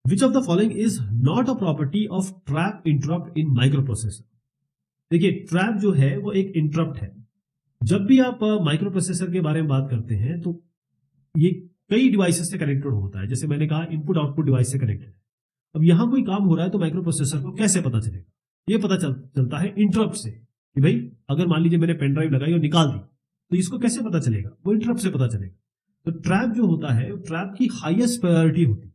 Which of the following is not a property of trap interrupt in micro processor. देखिए, trap जो है वो एक इंटरप्ट है। जब भी आप माइक्रो प्रोसेसर के बारे में बात करते हैं तो ये कई डिवाइसेस से कनेक्टेड होता है। जैसे मैंने कहा, इनपुट आउटपुट डिवाइस से कनेक्टेड है। अब यहां कोई काम हो रहा है तो माइक्रो प्रोसेसर को कैसे पता चलेगा? ये पता चलता है इंटरप्ट से कि भाई अगर मान लीजिए मैंने पेन ड्राइव लगाई और निकाल दी, तो इसको कैसे पता चलेगा? वो इंटरप्ट से पता चलेगा। तो ट्रैप जो होता है, ट्रैप की हाईएस्ट प्रायोरिटी होती है,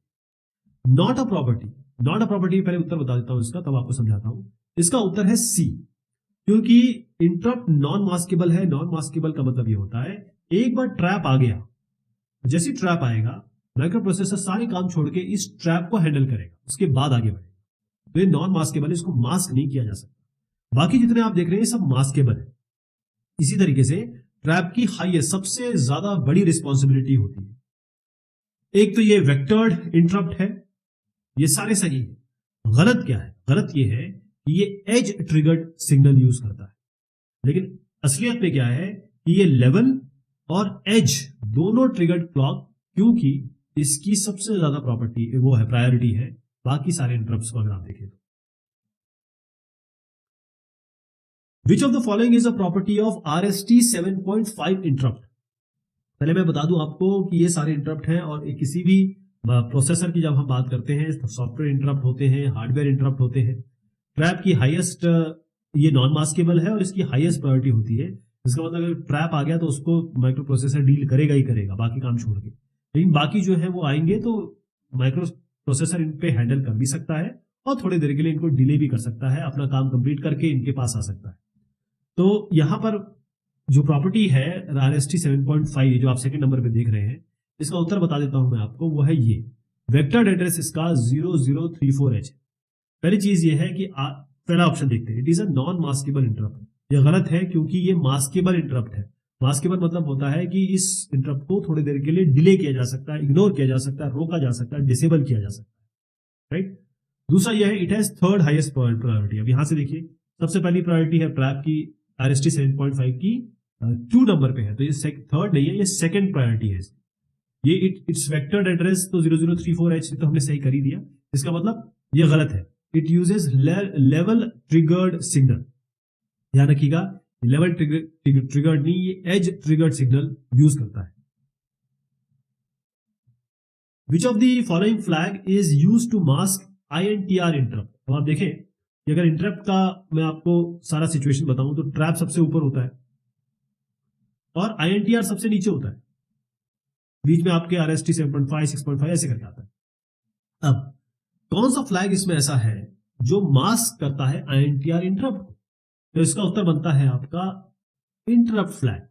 not a property. Not a property, पहले उत्तर बता देता हूं इसका, तब आपको समझाता हूं। इसका उत्तर है सी, क्योंकि इंटरप्ट नॉन मास्केबल है। नॉन मास्केबल का मतलब ये होता है, एक बार ट्रैप आ गया, जैसी ट्रैप आएगा माइक्रो प्रोसेसर सारे काम छोड़ के इस ट्रैप को हैंडल करेगा, उसके बाद आगे बढ़ेगा। तो ये नॉन मास्केबल, इसको मास्क नहीं किया जा सकता। बाकी जितने आप देख रहे हैं सब मास्केबल है। इसी तरीके से ट्रैप की हाईएस्ट, सबसे ज्यादा बड़ी रिस्पॉन्सिबिलिटी होती है। एक तो ये वेक्टर्ड इंटरप्ट है, ये सारे सही है। गलत क्या है? गलत ये है कि ये एज ट्रिगर्ड सिग्नल यूज करता है। लेकिन असलियत में क्या है कि ये लेवल और एज दोनों ट्रिगर्ड क्लॉक, क्योंकि इसकी सबसे ज्यादा प्रॉपर्टी वो है, प्रायोरिटी है, बाकी सारे इंटरप्ट्स को अगर आप देखें तो। विच of the following is a property of RST 7.5 interrupt? पहले मैं बता दूं आपको कि ये सारे इंटरप्ट हैं, और किसी भी प्रोसेसर की जब हम बात करते हैं तो सॉफ्टवेयर इंटरप्ट होते हैं, हार्डवेयर इंटरप्ट होते हैं। ट्रैप की हाईएस्ट, ये नॉन मास्केबल है और इसकी हाईएस्ट प्रायोरिटी होती है। इसका मतलब अगर ट्रैप आ गया तो उसको माइक्रो प्रोसेसर डील करेगा ही करेगा, बाकी काम छोड़ के। लेकिन बाकी जो है वो आएंगे तो माइक्रो प्रोसेसर इन पे हैंडल कर भी सकता है, और थोड़ी देर के लिए इनको डिले भी कर सकता है, अपना काम कंप्लीट करके इनके पास आ सकता है। तो यहां पर जो प्रॉपर्टी है RST 7.5, जो आप सेकंड नंबर पे देख रहे हैं, इसका उत्तर बता देता हूं मैं आपको, वो है ये वेक्टर एड्रेस इसका 0034H। पहली चीज ये है कि पहला ऑप्शन देखते हैं, it is a non maskable interrupt. यह गलत है, क्योंकि ये मास्केबल इंटरप्ट है। मास्केबल मतलब होता है कि इस इंटरप्ट को थोड़ी देर के लिए डिले किया जा सकता है, इग्नोर किया जा सकता है, रोका जा सकता है, डिसेबल किया जा सकता है, राइट। दूसरा यह है, it has third highest priority. अब यहां से देखिए, सबसे पहली प्रायोरिटी है ट्रैप की RST 7.5 की 2 नंबर पे है, तो ये थर्ड नहीं है, ये सेकंड प्रायोरिटी है। ये इट्स वेक्टर्ड एड्रेस तो 0034H तो हमने सही कर ही दिया। इसका मतलब ये गलत है। It uses level triggered signal. ध्यान रखिएगा, लेवल ट्रिगर्ड नहीं, ये एज ट्रिगर्ड सिग्नल यूज करता है। Which of the following flag is use to mask INTR interrupt? अब आप देखें कि अगर इंटरप्ट का मैं आपको सारा सिचुएशन बताऊं तो ट्रैप सबसे ऊपर होता है और INTR सबसे नीचे होता है, बीच में आपके RST 7.5 6.5 ऐसे करके आता है। अब कौन सा फ्लैग इसमें ऐसा है जो मास्क करता है INTR इंटरप्ट को? तो इसका उत्तर बनता है आपका इंटरप्ट फ्लैग।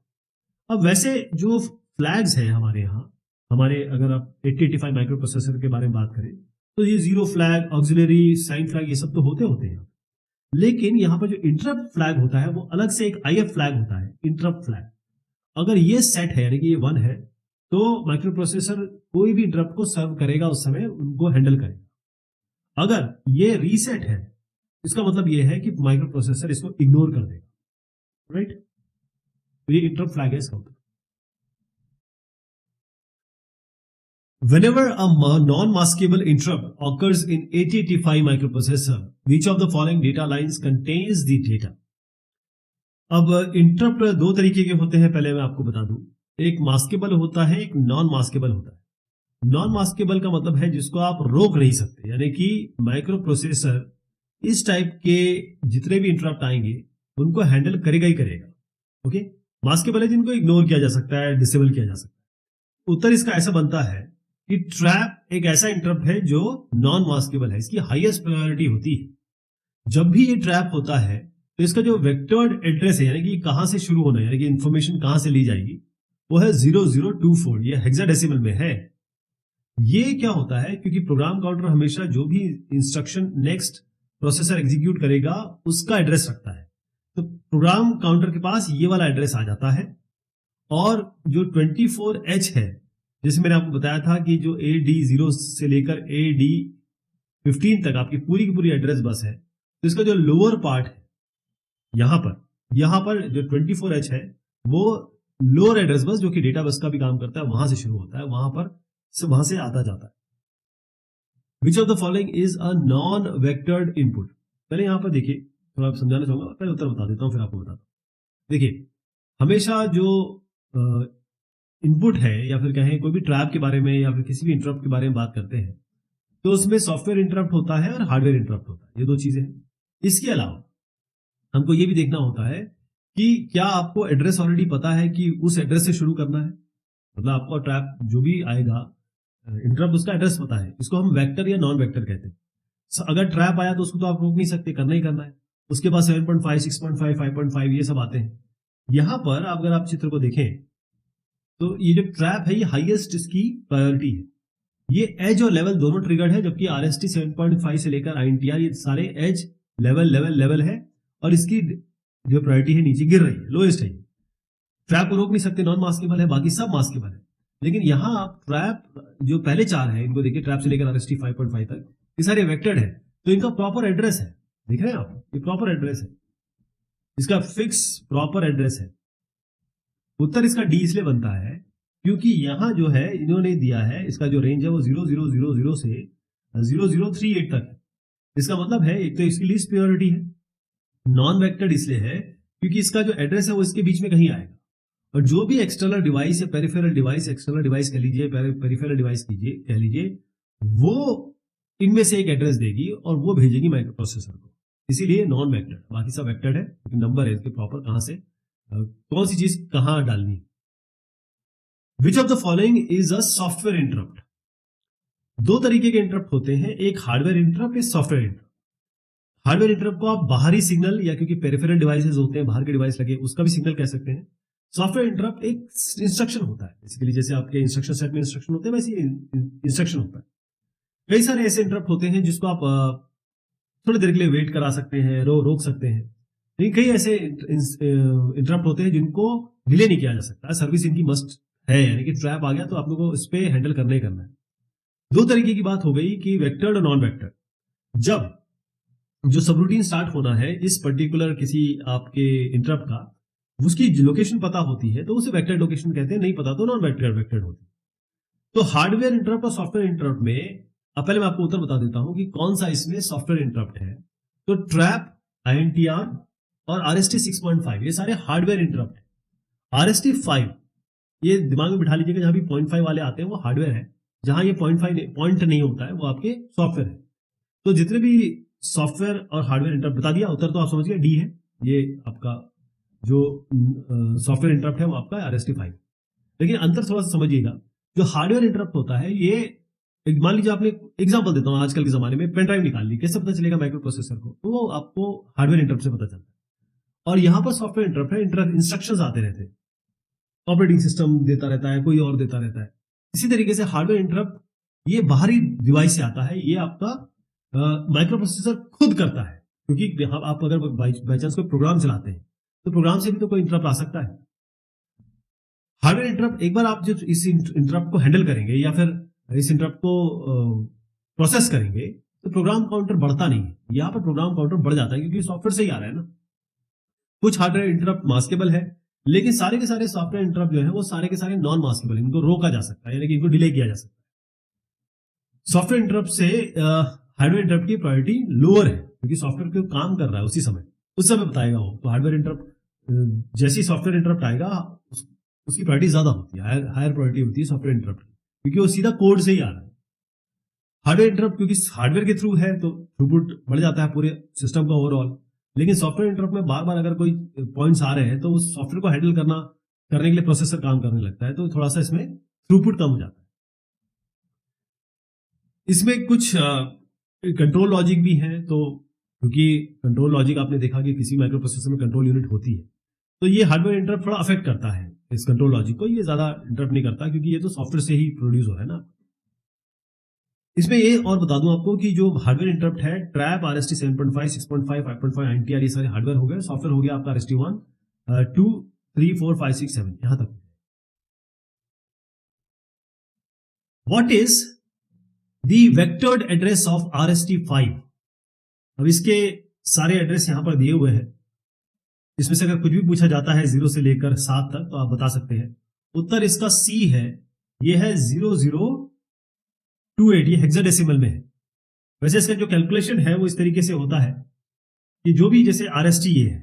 अब वैसे जो फ्लैग्स हैं हमारे यहाँ, हमारे अगर आप 8085 माइक्रो प्रोसेसर के बारे में बात करें तो ये zero flag, auxiliary, sign flag, ये सब तो होते हैं। लेकिन यहाँ पर जो इंटरप्ट फ्लैग होता है वो अलग से एक IF फ्लैग होता है, इंटरप्ट फ्लैग। अगर ये सेट है, यानी कि ये 1 है, तो माइक्रो प्रोसेसर कोई भी इंटरप्ट को सर्व करेगा, उस समय उनको हैंडल करेगा। अगर ये रीसेट है, इसका मतलब ये है कि माइक्रो प्रोसेसर इसको इग्नोर कर देगा, राइट। तो ये इंटरप्ट फ्लैग है इसका उत्तर। Whenever a non-maskable interrupt occurs in 8085 microprocessor, which of the following data lines contains the data? अब इंटरप्ट दो तरीके के होते हैं, पहले मैं आपको बता दूं। एक मास्केबल होता है, एक नॉन मास्केबल होता है। नॉन मास्केबल का मतलब है जिसको आप रोक नहीं सकते, यानी कि माइक्रो प्रोसेसर इस टाइप के जितने भी इंटरप्ट आएंगे उनको हैंडल करेगा ही करेगा, ओके। मास्केबल है जिनको इग्नोर किया जा सकता है, डिसेबल किया जा सकता है। उत्तर इसका ऐसा बनता है कि ट्रैप एक ऐसा इंटरप्ट है जो नॉन मास्केबल है, इसकी हाईएस्ट प्रायोरिटी होती है। जब भी ये ट्रैप होता है तो इसका जो वेक्टर्ड एड्रेस है, यानी कि कहां से शुरू होना है, यानी कि इंफॉर्मेशन कहां से ली जाएगी, वो है 0024, ये हेक्साडेसिमल में है। ये क्या होता है, क्योंकि प्रोग्राम काउंटर हमेशा जो भी इंस्ट्रक्शन नेक्स्ट प्रोसेसर एग्जीक्यूट करेगा उसका एड्रेस रखता है, तो प्रोग्राम काउंटर के पास ये वाला एड्रेस आ जाता है। और जो 24H है, जैसे मैंने आपको बताया था कि जो AD0 से लेकर AD15 तक आपकी पूरी की पूरी एड्रेस बस है, तो इसका जो लोअर पार्ट है यहां पर जो 24H है वो लोअर एड्रेस बस, जो कि डेटा बस का भी काम करता है, वहां से शुरू होता है, वहां से आता जाता है। Which of the following is a non vectored input. पहले यहां पर देखिए, थोड़ा समझाना चाहूंगा, पहले उत्तर बता देता हूं फिर आपको बताता हूं। देखिए, हमेशा जो इनपुट है या फिर कहें कोई भी ट्रैप के बारे में या फिर किसी भी इंटरप्ट के बारे में बात करते हैं, तो उसमें सॉफ्टवेयर इंटरप्ट होता है और हार्डवेयर इंटरप्ट होता है, ये दो चीजें हैं। इसके अलावा हमको ये भी देखना होता है कि क्या आपको एड्रेस ऑलरेडी पता है कि उस एड्रेस से शुरू करना है। मतलब आपको ट्रैप जो भी आएगा, इंटरप्ट उसका एड्रेस पता है, इसको हम वेक्टर या नॉन वेक्टर कहते हैं। अगर ट्रैप आया तो उसको तो आप रोक नहीं सकते, करना ही करना है। उसके पास 7.5, 6.5, 5.5 ये सब आते हैं। यहां पर अगर आप चित्र को देखें तो ये जो ट्रैप है ये हाईएस्ट इसकी प्रायोरिटी है। ये एज और लेवल दोनों ट्रिगर्ड है, जबकि आरएसटी 7.5 से लेकर आईएनटीआर ये सारे एज लेवल है और इसकी जो प्रायोरिटी है नीचे गिर रही है, लोएस्ट है। ट्रैप को रोक नहीं सकते, नॉन मास्केबल है, बाकी सब मास्केबल है। लेकिन यहां आप ट्रैप जो पहले चार है इनको देखिए, ट्रैप से लेकर आरएसटी 5.5 तक ये सारे वेक्टेड है, तो इनका प्रॉपर एड्रेस है। देख रहे हैं आप, ये प्रॉपर एड्रेस है, इसका फिक्स प्रॉपर एड्रेस है। उत्तर इसका डी इसलिए बनता है क्योंकि यहां जो है इन्होंने दिया है, इसका जो रेंज है वो 0000 से 0038 तक है। इसका मतलब है एक तो इसकी लीस्ट प्रायोरिटी है, नॉन वेक्टर्ड इसलिए है क्योंकि इसका जो एड्रेस है वो इसके बीच में कहीं आएगा, और जो भी एक्सटर्नल डिवाइस या पेरिफेरल डिवाइस, एक्सटर्नल डिवाइस कह लीजिए, पेरिफेरल डिवाइस कीजिए कह लीजिए, वो इनमें से एक एड्रेस देगी और वो भेजेगी माइक्रो प्रोसेसर को। इसीलिए नॉन वेक्टर्ड, बाकी सब वेक्टर्ड है क्योंकि नंबर है इसके प्रॉपर, कहां से कौन सी चीज कहां डालनी है। Which of the following is a software interrupt. दो तरीके के इंटरप्ट होते हैं, एक हार्डवेयर इंटरप्ट, एक सॉफ्टवेयर इंटरप्ट। हार्डवेयर इंटरप्ट को आप बाहरी सिग्नल या क्योंकि पेरिफेरल डिवाइसेस होते हैं, बाहर के डिवाइस लगे, उसका भी सिग्नल कह सकते हैं। सॉफ्टवेयर इंटरप्ट एक इंस्ट्रक्शन होता है, बेसिकली जैसे आपके इंस्ट्रक्शन सेट में इंस्ट्रक्शन होते हैं वैसे इंस्ट्रक्शन होता है। कई सारे ऐसे इंटरप्ट होते हैं जिसको आप थोड़ी देर के लिए वेट करा सकते हैं, रोक सकते हैं। लेकिन कई ऐसे इंटरप्ट होते हैं जिनको डिले नहीं किया जा सकता, सर्विस इनकी मस्ट है, यानी कि ट्रैप आ गया तो आप लोगों को इस पे हैंडल करना ही करना है। दो तरीके की बात हो गई कि वेक्टर्ड और नॉन वेक्टर्ड। जब जो सबरूटीन स्टार्ट होना है इस पर्टिकुलर किसी आपके इंटरप्ट का, उसकी लोकेशन पता होती है तो उसे वेक्टर्ड लोकेशन कहते हैं, नहीं पता तो नॉन वेक्टर्ड होती है। तो हार्डवेयर इंटरप्ट और सॉफ्टवेयर इंटरप्ट में अब पहले मैं आपको उत्तर बता देता हूं कि कौन सा इसमें सॉफ्टवेयर इंटरप्ट है। तो ट्रैप, आईएनटीआर और आरएसटी 6.5 ये सारे हार्डवेयर इंटरप्ट है। आरएसटी 5 ये दिमाग में बिठा लीजिएगा, जहां भी 0.5 वाले आते हैं वो हार्डवेयर है, जहां ये पॉइंट नहीं होता है वो आपके सॉफ्टवेयर है। तो जितने भी सॉफ्टवेयर और हार्डवेयर इंटरप्ट बता दिया, उत्तर तो आप समझिए डी है। ये आपका जो सॉफ्टवेयर इंटरप्ट है वो आपका आरएसटी 5। लेकिन अंतर थोड़ा सा समझिएगा, जो हार्डवेयर इंटरप्ट होता है ये, मान लीजिए आपने एग्जांपल देता हूं, आजकल के जमाने में पेन ड्राइव निकाल ली, कैसे पता चलेगा माइक्रो प्रोसेसर को, तो वो आपको हार्डवेयर इंटरप्ट से पता चलता है। और यहां पर सॉफ्टवेयर इंटरप्ट है, इंस्ट्रक्शंस आते रहते हैं, ऑपरेटिंग सिस्टम देता रहता है, कोई और देता रहता है। इसी तरीके से हार्डवेयर इंटरप्ट ये बाहरी डिवाइस से आता है, ये आपका माइक्रो प्रोसेसर खुद करता है, क्योंकि आप अगर बाई चांस कोई प्रोग्राम चलाते हैं तो प्रोग्राम से भी तो कोई इंटरप्ट आ सकता है। हार्डवेयर इंटरप्ट, एक बार आप जब इस इंटरप्ट को हैंडल करेंगे या फिर इस इंटरप्ट को प्रोसेस करेंगे तो प्रोग्राम काउंटर बढ़ता नहीं है, यहां पर प्रोग्राम काउंटर बढ़ जाता है क्योंकि सॉफ्टवेयर से ही आ रहा है ना। कुछ हार्डवेयर इंटरप्ट मास्केबल है, लेकिन सारे के सारे सॉफ्टवेयर इंटरप्ट जो है वो सारे के सारे नॉन मास्केबल है, इनको रोका जा सकता है, यानी कि इनको डिले किया जा सकता है। सॉफ्टवेयर इंटरप्ट से हार्डवेयर इंटरप्ट की प्रायोरिटी लोअर है क्योंकि सॉफ्टवेयर को काम कर रहा है उस समय बताएगा वो। तो हार्डवेयर इंटरप्ट जैसी सॉफ्टवेयर इंटरप्ट आएगा उसकी प्रायोरिटी ज्यादा होती है, हायर प्रायोरिटी होती है सॉफ्टवेयर इंटरप्ट की, क्योंकि वो सीधा कोड से ही आ रहा है। हार्डवेयर इंटरप्ट क्योंकि हार्डवेयर के थ्रू है तो थ्रूपुट बढ़ जाता है पूरे सिस्टम का ओवरऑल। लेकिन सॉफ्टवेयर इंटरप्ट में बार बार अगर कोई पॉइंट्स आ रहे हैं तो उस सॉफ्टवेयर को हैंडल करने के लिए प्रोसेसर काम करने लगता है, तो थोड़ा सा इसमें थ्रूपुट कम हो जाता है। इसमें कुछ कंट्रोल लॉजिक भी है, तो क्योंकि कंट्रोल लॉजिक आपने देखा कि किसी माइक्रो प्रोसेसर में कंट्रोल यूनिट होती है, तो ये हार्डवेयर इंटरप्ट थोड़ा अफेक्ट करता है इस कंट्रोल लॉजिक को, ये ज्यादा इंटरप्ट नहीं करता क्योंकि ये तो सॉफ्टवेयर से ही प्रोड्यूस हो रहा है ना। इसमें ये और बता दूं आपको कि जो हार्डवेयर इंटरप्ट है, ट्रैप, आरएसटी 7.5, 6.5, 5.5, आईएनटीआर, ये सारे हार्डवेयर हो गए। सॉफ्टवेयर हो गया आपका आरएसटी 1, 2, 3, 4, 5, 6, 7 यहां तक। What is the vectored address of RST 5? अब इसके सारे एड्रेस यहां पर दिए हुए हैं, इसमें से अगर कुछ भी पूछा जाता है 0 से लेकर 7 तक तो आप बता सकते हैं। उत्तर इसका सी है, यह है 0028, ये हेक्साडेसिमल में है। वैसे इसका जो कैलकुलेशन है वो इस तरीके से होता है कि जो भी जैसे RST ये है,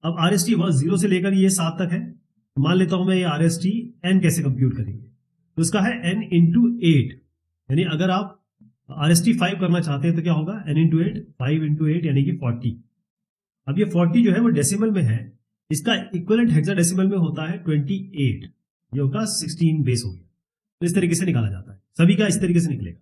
अब RST वह 0 से लेकर ये 7 तक है। मान लेता हूं मैं ये RST n कैसे कंप्यूट करेंगे, तो इसका है n इंटू 8, यानी अगर आप RST 5 करना चाहते हैं तो क्या होगा, n इंटू 8, 5 इंटू 8 यानी कि 40। अब ये 40 जो है वो डेसिमल में है, इसका इक्विवेलेंट हेक्साडेसिमल में होता है 28, ये होगा 16 बेस हो गया। तो इस तरीके से निकाला जाता है, सभी का इस तरीके से निकलेगा।